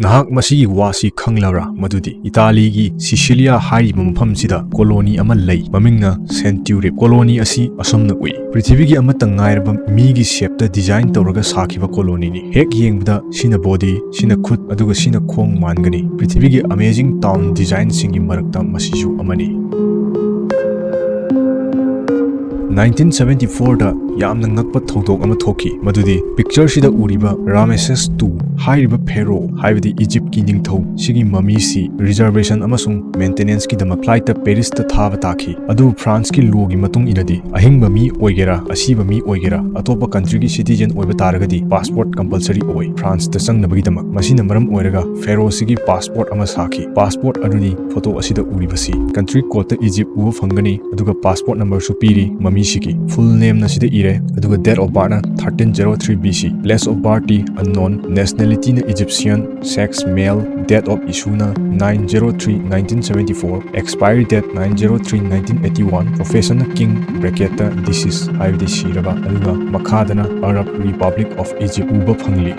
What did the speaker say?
ꯅꯍꯥꯛ ꯃꯁꯤꯒꯤ ꯋꯥꯁꯤ ꯈꯪꯂꯕ꯭ꯔꯥ ꯃꯗꯨꯗꯤ ꯏꯇꯥꯂꯤꯒꯤ ꯁꯤꯁꯤꯂꯤꯌꯥ ꯍꯥꯏꯔꯤꯕ ꯃꯐꯝꯁꯤꯗ ꯀꯣꯂꯣꯅꯤ ꯑꯃ ꯂꯩ ꯃꯃꯤꯡꯅ ꯁꯦꯟꯇ꯭ꯌꯨꯔꯤꯞ ꯀꯣꯂꯣꯅꯤ ꯑꯁꯤ ꯑꯁꯨꯝꯅ ꯎꯏ ꯄ꯭ꯔꯤꯊꯤꯕꯤꯒꯤ ꯑꯃꯠꯇ ꯉꯥꯏꯔꯕ ꯃꯤꯒꯤ ꯁꯦꯞꯇ ꯗꯤꯖꯥꯏꯟ ꯇꯧꯔꯒ ꯁꯥꯈꯤꯕ ꯀꯣꯂꯣꯅꯤꯅꯤ ꯍꯦꯛ ꯌꯦꯡꯕꯗ ꯁꯤꯅ ꯕꯣꯗꯤ ꯁꯤꯅ ꯈꯨꯠ ꯑꯗꯨꯒ ꯁꯤꯅ ꯈꯣꯡ ꯃꯥꯟꯒꯅꯤ ꯄ꯭ꯔꯤꯊꯤꯕꯤꯒꯤ ꯑꯃꯦꯖꯤꯡ ꯇꯥꯎꯟ ꯗꯤꯖꯥꯏꯟꯁꯤꯡꯒꯤ ꯃꯔꯛꯇ ꯃꯁꯤꯁꯨ ꯑꯃꯅꯤ 1974ꯗ ꯌꯥꯝꯅ ꯉꯛꯄ ꯊꯧꯗꯣꯛ ꯑꯃ ꯊꯣꯛꯈꯤ ꯃꯗꯨꯗꯤ ꯄꯤꯛꯆꯔꯁꯤꯗ ꯎꯔꯤꯕ ꯔꯥꯃꯦꯁꯦꯁ II ꯍꯥꯏꯔꯤꯕ ꯐꯦꯔꯣ ꯍꯥꯏꯕꯗꯤ ꯏꯖꯤꯞꯀꯤ ꯅꯤꯡꯊꯧ ꯁꯤꯒꯤ ꯃꯃꯤꯁꯤ ꯔꯤꯖꯔቬꯁꯟ ꯑꯃꯁꯨꯡ ꯃꯦꯟꯇꯦꯅꯦꯟꯁꯀꯤꯗꯃꯛ ꯐ꯭ꯂꯥꯏꯠꯇ ꯄꯦꯔꯤꯁꯇ ꯊꯥꯕ ꯇꯥꯈꯤ ꯑꯗꯨꯕꯨ ꯐ꯭ꯔꯥꯟꯁꯀꯤ ꯂꯣꯒꯤ ꯃꯇꯨꯡ ꯏꯟꯅꯗꯤ ꯑꯍꯤꯡꯕ ꯃꯤ ꯑꯣꯏꯒꯦꯔꯥ ꯑꯁꯤꯕ ꯃꯤ ꯑꯣꯏꯒꯦꯔꯥ ꯑꯇꯣꯞꯄ ꯀꯟꯇ꯭ꯔꯤꯒꯤ ꯁꯤꯇꯤꯖꯦꯟ ꯑꯣꯏꯕ ꯇꯥꯔꯒꯗꯤ ꯄꯥꯁꯄꯣꯔꯠ ꯀꯝꯄꯜꯁꯔꯤ ꯑꯣꯏ ꯐ꯭ꯔꯥꯟꯁꯇ ꯆꯪꯅꯕꯒꯤꯗꯃꯛ ꯃꯁꯤꯅ ꯃꯔꯝ ꯑꯣꯏꯔꯒ ꯐꯦꯔꯣꯁꯤꯒꯤ ꯄꯥꯁꯄꯣꯔꯠ ꯑꯃ ꯁꯥꯈꯤ ꯄꯥꯁꯄꯣꯔꯠ ꯑꯗꯨꯅꯤ ꯐꯣꯇꯣ ꯑꯁꯤꯗ ꯎꯔꯤꯕꯁꯤ ꯀꯟꯇ꯭ꯔꯤ ꯀꯣꯗꯇ ꯏꯖꯤꯞ ꯎꯕ ꯐꯪꯒꯅꯤ ꯑꯗꯨꯒ ꯄꯥꯁꯄꯣꯔꯠ ꯅꯝꯕꯔꯁꯨ ꯄꯤꯔꯤ ꯃꯃꯤꯁꯤꯒꯤ ꯐꯨꯜ ꯅꯦꯝꯅ ꯁꯤꯗ ꯏꯔꯦ ꯑꯗꯨꯒ ꯗꯦꯠ ꯑꯣꯐ ꯕꯥꯔꯠꯅ 1303 BC ꯄ꯭ꯂꯦꯁ ꯑꯣꯐ ꯕꯥꯔꯠꯇꯤ ꯑꯟꯅꯣꯟ ꯅꯦꯁꯅꯦꯂꯤꯇꯤꯅ Egyptian sex male date of ꯏꯁꯨꯅ 903 1974 ꯑꯦꯛꯁꯄꯥꯏꯔꯤ ꯗꯦꯠ 903 1981 ꯄ꯭ꯔꯣꯐꯦꯁꯟꯅ ꯀꯤꯡ ꯕ꯭ꯔꯦꯀꯦꯠꯇ ꯗꯤꯁꯤꯁ ꯍꯥꯏꯕꯗꯤ ꯁꯤꯔꯕ ꯑꯗꯨꯒ ꯃꯈꯥꯗꯅ ꯑꯔꯕ ꯔꯤꯄꯕ꯭ꯂꯤꯛ ꯑꯣꯐ ꯏꯖꯤꯞ ꯎꯕ ꯐꯪꯂꯤ